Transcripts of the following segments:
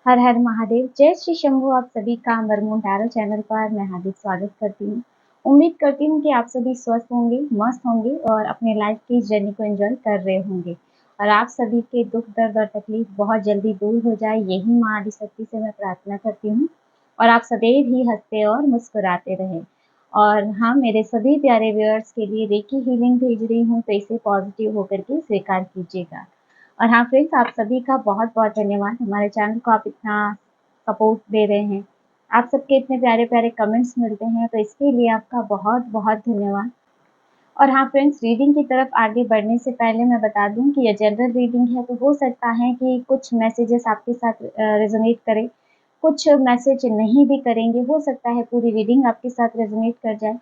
हर हर महादेव। जय श्री शंभू। आप सभी का अमरमून टैरो चैनल पर मैं हार्दिक स्वागत करती हूँ। उम्मीद करती हूँ कि आप सभी स्वस्थ होंगे, मस्त होंगे और अपने लाइफ की जर्नी को एंजॉय कर रहे होंगे और आप सभी के दुख दर्द और तकलीफ बहुत जल्दी दूर हो जाए, यही माँ आदिशक्ति से मैं प्रार्थना करती हूँ और आप सदैव ही हंसते और मुस्कुराते रहें। और हाँ, मेरे सभी प्यारे व्यूअर्स के लिए रेकी हीलिंग भेज रही हूँ, तो इसे पॉजिटिव होकर के स्वीकार कीजिएगा। और हाँ फ्रेंड्स, आप सभी का बहुत बहुत धन्यवाद। हमारे चैनल को आप इतना सपोर्ट दे रहे हैं, आप सबके इतने प्यारे प्यारे कमेंट्स मिलते हैं, तो इसके लिए आपका बहुत बहुत धन्यवाद। और हाँ फ्रेंड्स, रीडिंग की तरफ आगे बढ़ने से पहले मैं बता दूं कि यह जनरल रीडिंग है, तो हो सकता है कि कुछ मैसेजेस आपके साथ रेजोनेट करें, कुछ मैसेज नहीं भी करेंगे। हो सकता है पूरी रीडिंग आपके साथ रेजोनेट कर जाए,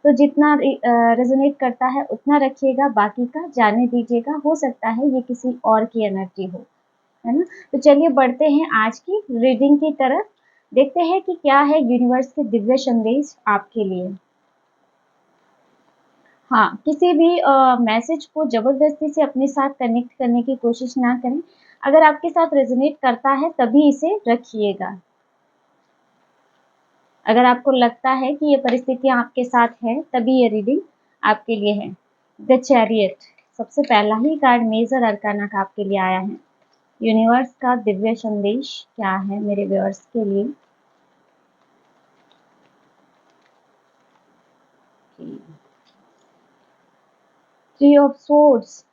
तो जितना रेजोनेट करता है उतना रखिएगा, बाकी का जाने दीजिएगा। हो सकता है ये किसी और की एनर्जी हो, है ना। तो चलिए बढ़ते हैं आज की रीडिंग की तरफ, देखते हैं कि क्या है यूनिवर्स के दिव्य संदेश आपके लिए। हाँ, किसी भी मैसेज को जबरदस्ती से अपने साथ कनेक्ट करने की कोशिश ना करें। अगर आपके साथ रेजोनेट करता है तभी इसे रखिएगा। अगर आपको लगता है कि ये परिस्थितियां आपके साथ है, तभी ये रीडिंग आपके लिए है। द चैरियट, सबसे पहला ही कार्ड मेजर अरकाना का आपके लिए आया है। यूनिवर्स का दिव्य संदेश क्या है मेरे व्यूअर्स के लिए। Three of swords,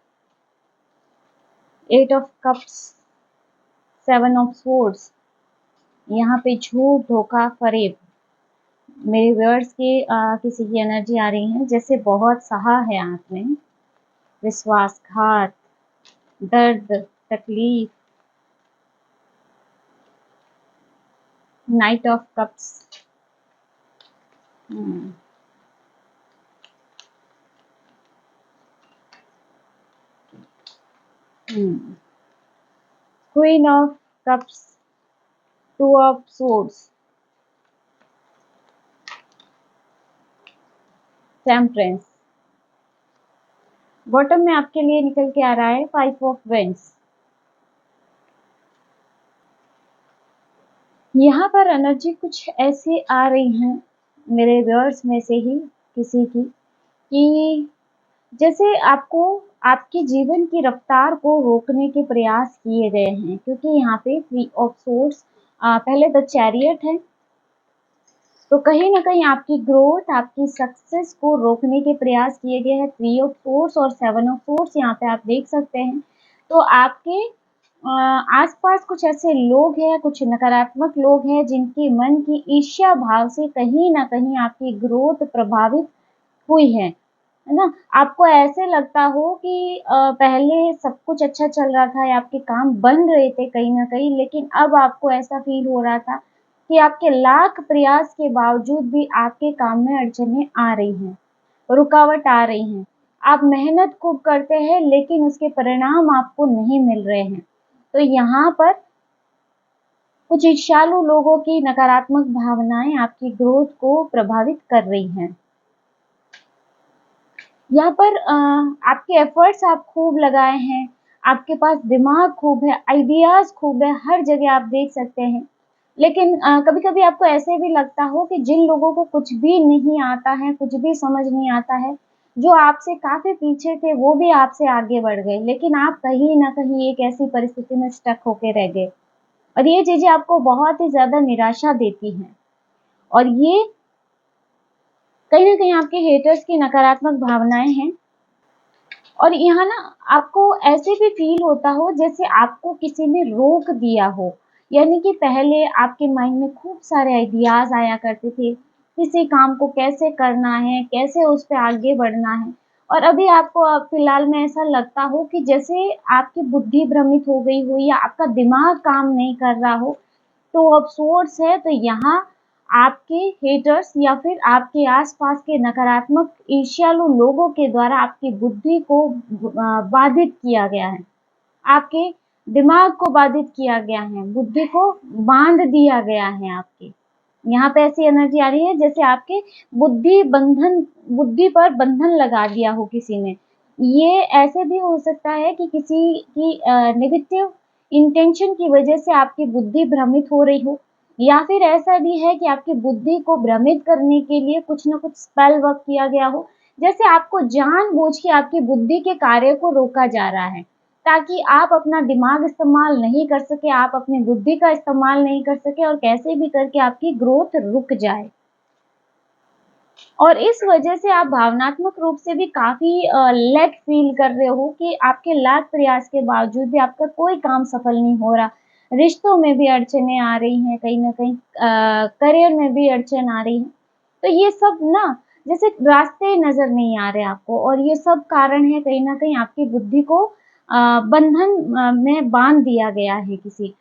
eight of cups, seven of swords, यहाँ पे झूठ, धोखा, फरेब। मेरे व्यूअर्स के किसी की एनर्जी आ रही है जैसे बहुत सहा है आपने, विश्वासघात, दर्द, तकलीफ। Night of cups, queen of cups, two of swords, temperance. Bottom में आपके लिए निकल के आ रहा है फाइव ऑफ वेंट्स। यहाँ पर एनर्जी कुछ ऐसी आ रही है मेरे व्यूअर्स में से ही किसी की, कि जैसे आपको आपके जीवन की रफ्तार को रोकने के प्रयास किए गए हैं, क्योंकि यहाँ पे थ्री ऑफ सोर्ड्स, पहले द चैरियट है, तो कहीं ना कहीं आपकी ग्रोथ, आपकी सक्सेस को रोकने के प्रयास किए गए हैं। थ्री ऑफ सोर्ड्स और सेवन ऑफ सोर्ड्स यहाँ पे आप देख सकते हैं। तो आपके आसपास कुछ ऐसे लोग हैं, कुछ नकारात्मक लोग हैं, जिनकी मन की ईर्ष्या भाव से कहीं ना कहीं आपकी ग्रोथ प्रभावित हुई है ना। आपको ऐसे लगता हो कि पहले सब कुछ अच्छा चल रहा था या आपके काम बन रहे थे कहीं ना कहीं, लेकिन अब आपको ऐसा फील हो रहा था कि आपके लाख प्रयास के बावजूद भी आपके काम में अड़चनें आ रही हैं, रुकावट आ रही हैं। आप मेहनत खूब करते हैं लेकिन उसके परिणाम आपको नहीं मिल रहे हैं। तो यहाँ पर कुछ ईर्ष्यालु लोगों की नकारात्मक भावनाएं आपकी ग्रोथ को प्रभावित कर रही हैं। यहाँ पर आपके एफर्ट्स आप खूब लगाए हैं, आपके पास दिमाग खूब है, आइडियाज खूब है, हर जगह आप देख सकते हैं। लेकिन कभी कभी आपको ऐसे भी लगता हो कि जिन लोगों को कुछ भी नहीं आता है, कुछ भी समझ नहीं आता है, जो आपसे काफी पीछे थे, वो भी आपसे आगे बढ़ गए, लेकिन आप कहीं ना कहीं एक ऐसी परिस्थिति में स्टक होके रह गए। और ये चीजें आपको बहुत ही ज्यादा निराशा देती हैं, और ये कहीं ना कहीं आपके हेटर्स की नकारात्मक भावनाएं हैं। और यहाँ ना आपको ऐसे भी फील होता हो जैसे आपको किसी ने रोक दिया हो, यानी कि पहले आपके माइंड में खूब सारे आइडियाज आया करते थे, किसी काम को कैसे करना है, कैसे उस पर आगे बढ़ना है, और अभी आपको फिलहाल में ऐसा लगता हो कि जैसे आपकी बुद्धि भ्रमित हो गई हो या आपका दिमाग काम नहीं कर रहा हो। तो अफसोस है, तो यहाँ आपके हेटर्स या फिर आपके आसपास के नकारात्मक ईर्ष्यालु लोगों के द्वारा आपकी बुद्धि को बाधित किया गया है, आपके दिमाग को बाधित किया गया है, बुद्धि को बांध दिया गया है आपके। यहाँ पे ऐसी एनर्जी आ रही है जैसे आपके बुद्धि पर बंधन लगा दिया हो किसी ने। ये ऐसे भी हो सकता है कि किसी की नेगेटिव इंटेंशन की वजह से आपकी बुद्धि भ्रमित हो रही हो, या फिर ऐसा भी है कि आपकी बुद्धि को भ्रमित करने के लिए कुछ न कुछ स्पेल वर्क किया गया हो, जैसे आपको जानबूझ के आपकी बुद्धि के कार्य को रोका जा रहा है, ताकि आप अपना दिमाग इस्तेमाल नहीं कर सके, आप अपनी बुद्धि का इस्तेमाल नहीं कर सके और कैसे भी करके आपकी ग्रोथ रुक जाए। और इस वजह से आप भावनात्मक रूप से भी काफ़ी लैक फ़ील कर रहे हो कि आपके लाख प्रयास के बावजूद भी आपका कोई काम सफल नहीं हो रहा। रिश्तों में भी अड़चनें आ रही हैं, कहीं न कहीं करियर में भी अड़चन आ रही है। तो ये सब ना जैसे रास्ते नज़र नहीं आ रहे आपको, और ये सब कारण है कहीं न कहीं आपकी बुद्धि को बंधन में बाँध दिया गया है किसी।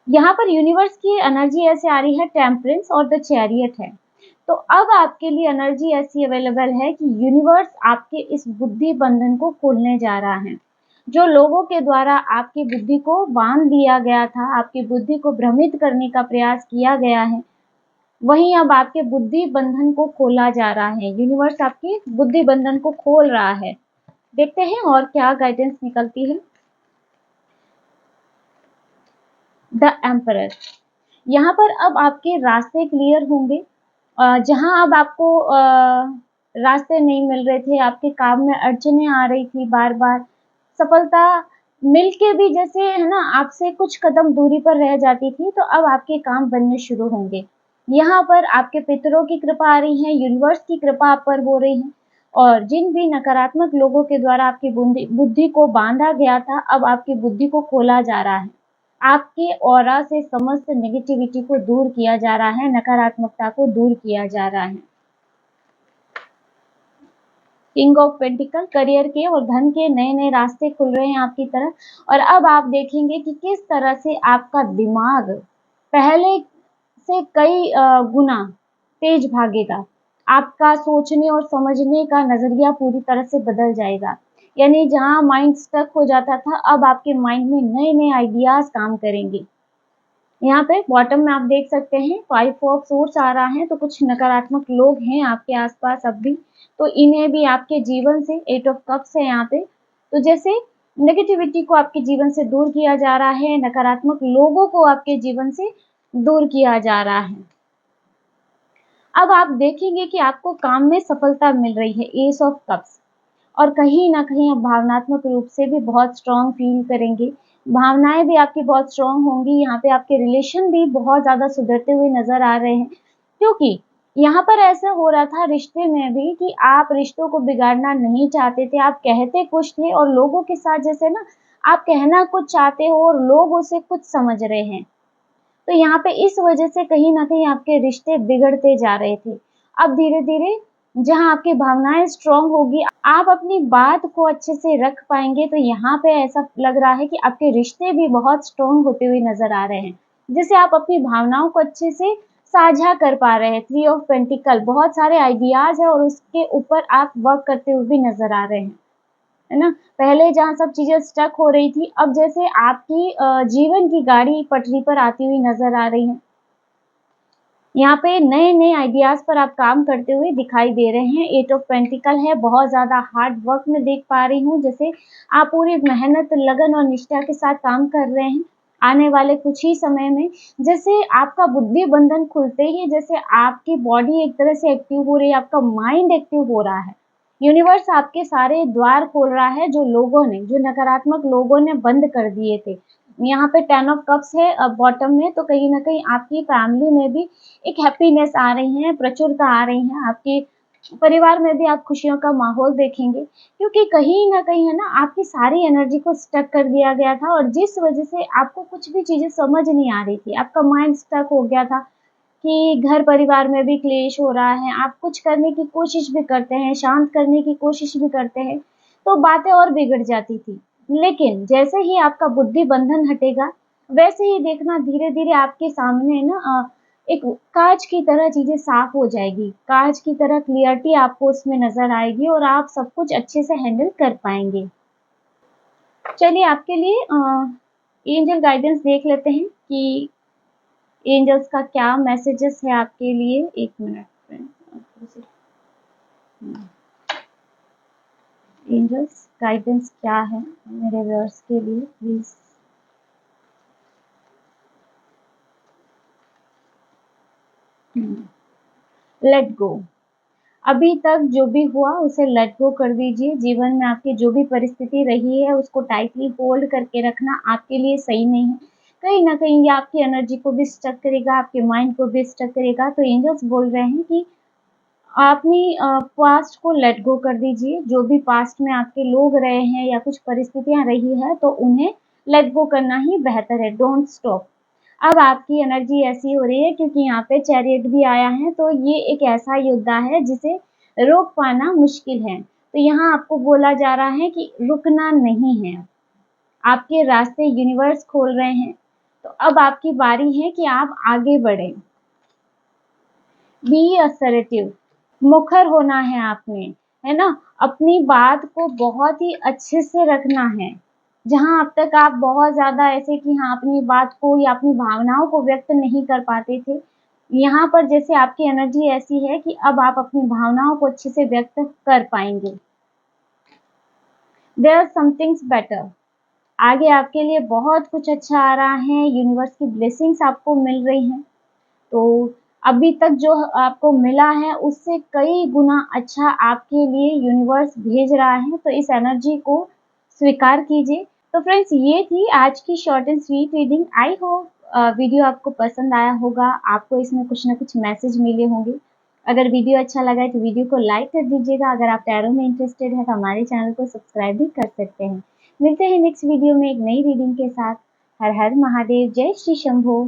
यहाँ पर यूनिवर्स की एनर्जी ऐसे आ रही है, टेम्परेंस और द चैरियट है। तो अब आपके लिए एनर्जी ऐसी अवेलेबल है कि यूनिवर्स आपके इस बुद्धि बंधन को खोलने जा रहा है। जो लोगों के द्वारा आपकी बुद्धि को बांध दिया गया था, आपकी बुद्धि को भ्रमित करने का प्रयास किया गया है, वहीं अब आपके बुद्धि बंधन को खोला जा रहा है। यूनिवर्स आपकी बुद्धि बंधन को खोल रहा है। देखते हैं और क्या गाइडेंस निकलती है। द एम्परर, यहाँ पर अब आपके रास्ते क्लियर होंगे। जहाँ अब आपको रास्ते नहीं मिल रहे थे, आपके काम में अड़चनें आ रही थी बार-बार, सफलता मिल के भी जैसे है ना आपसे कुछ कदम दूरी पर रह जाती थी, तो अब आपके काम बनने शुरू होंगे। यहाँ पर आपके पितरों की कृपा आ रही है, यूनिवर्स की कृपा आप पर हो रही है, और जिन भी नकारात्मक लोगों के द्वारा आपकी बुद्धि बुद्धि को बाँधा गया था, अब आपकी बुद्धि को खोला जा रहा है। आपके ऑरा से समस्त नेगेटिविटी को दूर किया जा रहा है, नकारात्मकता को दूर किया जा रहा है। किंग ऑफ पेंटिकल, करियर के और धन के नए-नए रास्ते खुल रहे हैं आपकी तरफ, और अब आप देखेंगे कि किस तरह से आपका दिमाग पहले से कई गुना तेज भागेगा। आपका सोचने और समझने का नज़रिया पूरी तरह से बदल जाएगा। यानी जहाँ माइंड स्टक हो जाता था, अब आपके माइंड में नए-नए आइडियाज़ काम करेंगे। यहाँ पे बॉटम में आप देख सकते हैं 5 ऑफ सोर्स आ रहा है, तो कुछ नकारात्मक लोग हैं आपके आसपास अब भी, तो इन्हें भी आपके जीवन से 8 ऑफ कप्स है यहाँ पे। तो जैसे नेगेटिविटी को आपके जीवन से दूर किया जा रहा है, नकारात्मक लोगों को आपके जीवन से दूर किया जा रहा है। अब आप देखेंगे कि आपको काम में सफलता मिल रही है, एस ऑफ कप्स, और कहीं न कहीं आप भावनात्मक रूप से भी बहुत स्ट्रॉन्ग फ़ील करेंगे। भावनाएँ भी आपकी बहुत स्ट्रॉन्ग होंगी, यहाँ पे आपके रिलेशन भी बहुत ज़्यादा सुधरते हुए नज़र आ रहे हैं। क्योंकि यहाँ पर ऐसा हो रहा था रिश्ते में भी कि आप रिश्तों को बिगाड़ना नहीं चाहते थे, आप कहते कुछ थे और लोगों के साथ जैसे ना आप कहना कुछ चाहते हो और लोग उसे कुछ समझ रहे हैं। तो यहाँ पे इस वजह से कहीं न कहीं आपके रिश्ते बिगड़ते जा रहे थे। अब धीरे-धीरे जहाँ आपकी भावनाएँ स्ट्रॉन्ग होगी, आप अपनी बात को अच्छे से रख पाएँगे, तो यहाँ पे ऐसा लग रहा है कि आपके रिश्ते भी बहुत स्ट्रॉन्ग होते हुए नज़र आ रहे हैं। जिससे आप अपनी भावनाओं को अच्छे से साझा कर पा रहे हैं। 3 ऑफ पेंटिकल, बहुत सारे आइडियाज़ हैं और उसके ऊपर आप वर्क करते हुए भी नज़र आ रहे हैं। है ना? पहले जहाँ सब चीज़ें स्टक हो रही थी, अब जैसे आपकी जीवन की गाड़ी पटरी पर आती हुई नज़र आ रही है। यहाँ पे नए-नए आइडियाज़ पर आप काम करते हुए दिखाई दे रहे हैं। 8 ऑफ पेंटिकल है, बहुत ज़्यादा हार्ड वर्क मैं देख पा रही हूँ, जैसे आप पूरी मेहनत, लगन और निष्ठा के साथ काम कर रहे हैं। आने वाले कुछ ही समय में जैसे आपका बुद्धि बंधन खुलते ही जैसे आपकी बॉडी एक तरह से एक्टिव हो रही है, आपका माइंड एक्टिव हो रहा है। यूनिवर्स आपके सारे द्वार खोल रहा है जो लोगों ने, जो नकारात्मक लोगों ने बंद कर दिए थे। यहाँ पे 10 ऑफ कप्स है बॉटम में, तो कहीं न कहीं आपकी फैमिली में भी एक हैप्पीनेस आ रही है, प्रचुरता आ रही है, आपके परिवार में भी आप खुशियों का माहौल देखेंगे। क्योंकि कहीं न कहीं है ना आपकी सारी एनर्जी को स्टक कर दिया गया था और जिस वज़ह से आपको कुछ भी चीज़ें समझ नहीं आ रही थी, आपका माइंड स्टक हो गया था कि घर परिवार में भी क्लेश हो रहा है, आप कुछ करने की कोशिश भी करते हैं, शांत करने की कोशिश भी करते हैं, तो बातें और बिगड़ जाती थी। लेकिन जैसे ही आपका बुद्धि बंधन हटेगा, वैसे ही देखना धीरे-धीरे आपके सामने ना एक काँच की तरह चीज़ें साफ हो जाएगी, काँच की तरह क्लियरिटी आपको उसमें नज़र आएगी और आप सब कुछ अच्छे से हैंडल कर पाएँगे। चलिए आपके लिए एंजल गाइडेंस देख लेते हैं कि एंजल्स का क्या मैसेजेस है आपके लिए। 1 मिनट फ्रेंड्स, एंजल्स गाइडेंस क्या है मेरे व्यूअर्स के लिए प्लीज़। Let go. अभी तक जो भी हुआ उसे लेट गो कर दीजिए। जीवन में आपकी जो भी परिस्थिति रही है उसको टाइटली होल्ड करके रखना आपके लिए सही नहीं है। कहीं न कहीं ये आपकी एनर्जी को भी स्टक करेगा, आपके माइंड को भी स्टक करेगा। तो एंजल्स बोल रहे हैं कि अपनी पास्ट को लेट गो कर दीजिए। जो भी पास्ट में आपके लोग रहे हैं या कुछ परिस्थितियाँ रही हैं तो उन्हें लेट गो करना ही बेहतर है। Don't stop. अब आपकी एनर्जी ऐसी हो रही है क्योंकि यहाँ पे चैरियट भी आया है, तो ये एक ऐसा योद्धा है जिसे रोक पाना मुश्किल है। तो यहाँ आपको बोला जा रहा है कि रुकना नहीं है। आपके रास्ते यूनिवर्स खोल रहे हैं। तो अब आपकी बारी है कि आप आगे बढ़ें। Be assertive. मुखर होना है आपने, है ना? अपनी बात को बहुत ही अच्छे से रखना है। जहाँ अब तक आप बहुत ज़्यादा ऐसे कि हाँ, अपनी बात को या अपनी भावनाओं को व्यक्त नहीं कर पाते थे, यहाँ पर जैसे आपकी एनर्जी ऐसी है कि अब आप अपनी भावनाओं को अच्छे से व्यक्त कर पाएँगे। There somethings better. आगे आपके लिए बहुत कुछ अच्छा आ रहा है, यूनिवर्स की ब्लेसिंग्स आपको मिल रही हैं। तो अभी तक जो आपको मिला है उससे कई गुना अच्छा आपके लिए यूनिवर्स भेज रहा है, तो इस एनर्जी को स्वीकार कीजिए। तो फ्रेंड्स, ये थी आज की short and sweet reading. I hope video आपको पसंद आया होगा, आपको इसमें कुछ ना कुछ मैसेज मिले होंगे। अगर वीडियो अच्छा लगा है तो वीडियो को लाइक कर दीजिएगा। अगर आप टैरो में इंटरेस्टेड है तो हमारे चैनल को सब्सक्राइब भी कर सकते हैं। मिलते हैं नेक्स्ट वीडियो में एक नई रीडिंग के साथ। हर हर महादेव, जय श्री शंभो।